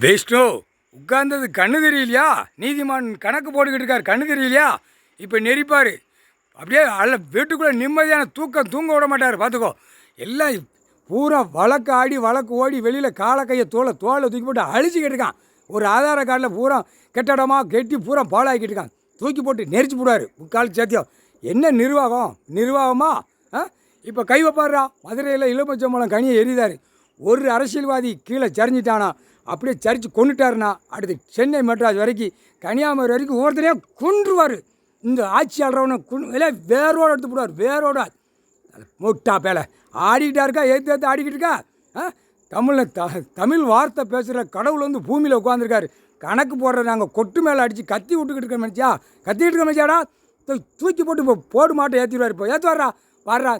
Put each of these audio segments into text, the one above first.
விஷ்ணு உட்கார்ந்தது கண்ணு தெரியலையா? நீதிமான் கணக்கு போட்டுக்கிட்டு இருக்கார், கண்ணு தெரியலையா? இப்போ நெரிப்பார். அப்படியே வீட்டுக்குள்ளே நிம்மதியான தூக்கம் தூங்க விட மாட்டார். பார்த்துக்கோ. எல்லாம் பூரா வழக்கு ஆடி வழக்கு ஓடி வெளியில் காலை கையை தோலை தூக்கி போட்டு அழிச்சிக்கிட்டு இருக்கான். ஒரு ஆதார கார்டில் பூரா கெட்டடமாக கெட்டி பூரா பாழாக்கிட்டு இருக்கான். தூக்கி போட்டு நெரிச்சு போடுவார் முக்கால் சேத்தியம். என்ன நிர்வாகமா? இப்போ கை வைப்பாடுறா. மதுரையில் இளமச்சம்பழம் கனியை எரிதார். ஒரு அரசியல்வாதி கீழே சரிஞ்சிட்டானா, அப்படியே சரிச்சு கொண்டுட்டாருன்னா அடுத்து சென்னை மெட்ராஸ் வரைக்கும் கன்னியாகுமரி வரைக்கும் ஒவ்வொருத்தரையாக கொன்றுவார். இந்த ஆட்சியாளரவனை வேரோடு எடுத்து போடுவார். வேரோட முட்டா பேலை ஆடிக்கிட்டா இருக்கா, ஏற்று ஆடிக்கிட்டு இருக்கா. தமிழ் வார்த்தை பேசுகிற கடவுள் வந்து பூமியில் உட்காந்துருக்காரு. கணக்கு போடுற நாங்கள் கொட்டு மேலே அடித்து கத்தி விட்டுக்கிட்டு இருக்க மனுச்சியா, கத்திக்கிட்டு இருக்க மனுச்சியாடா. தூக்கி போட்டு இப்போ போடு மாட்டை ஏற்றிடுவார். இப்போ ஏற்றுவாரா வர்றா.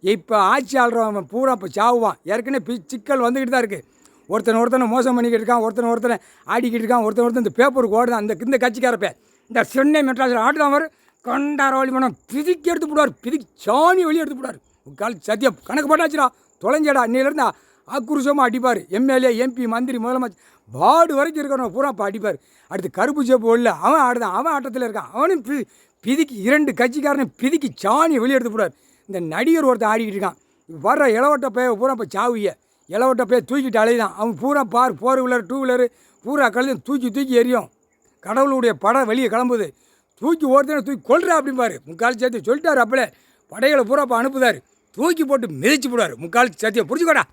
இப்போ ஆட்சியாளர் பூரா இப்போ சாவுவான். ஏற்கனவே சிக்கல் வந்துக்கிட்டு தான் இருக்குது. ஒருத்தனை மோசம் பண்ணிக்கிட்டு இருக்கான், ஒருத்தனை ஆடிக்கிட்டு இருக்கான், ஒருத்தன் இந்த பேப்பருக்கு ஓடுதான். இந்த கட்சிக்காரப்பே இந்த சென்னை மெட்ராஸில் ஆட்டுதான் வரும். கொண்டார வழி மனம் பிதிக்கி எடுத்து போடுவார். பிதிக்கி சாணி வெளியே எடுத்து போடுவார். கால் சத்தியம் கணக்கு போட்டாச்சுடா, தொலைஞ்சடா. இன்னிலேருந்து ஆக்ரோஷமாக அடிப்பார். எம்எல்ஏ, எம்பி, மந்திரி, முதலமைச்சர் வார்டு வரைக்கும் இருக்கிறவங்க பூரா இப்போ அடிப்பார். அடுத்து கருப்பு சேப்பு இல்லை, அவன் ஆடுதான், அவன் ஆட்டத்தில் இருக்கான். அவனும் பிதிக்கி 2 கட்சிக்காரனையும் பிதிக்கி சாணி வெளியே எடுத்து போடுவார். இந்த நடிகர் ஒருத்தன் ஆடிக்கிட்டு இருக்கான். வர்ற இளவட்ட பைய பூரா இப்போ சாவிய இளவட்ட பைய தூக்கிட்டு அலைதான். அவன் பூரா 4 வீலர் 2 வீலரு பூரா கழுதையும் தூக்கி எரியும். கடவுளுடைய படம் வெளியே கிளம்புது. தூக்கி தூக்கி கொள்றா அப்படிம்பாரு. முக்கால் சேர்த்து சொல்லிட்டார். அப்படியே படைகளை பூரா இப்போ அனுப்புதார். தூக்கி போட்டு மிதிச்சு போடுவார். முக்கால் சேர்த்தியை பிடிச்சிக்கோடா.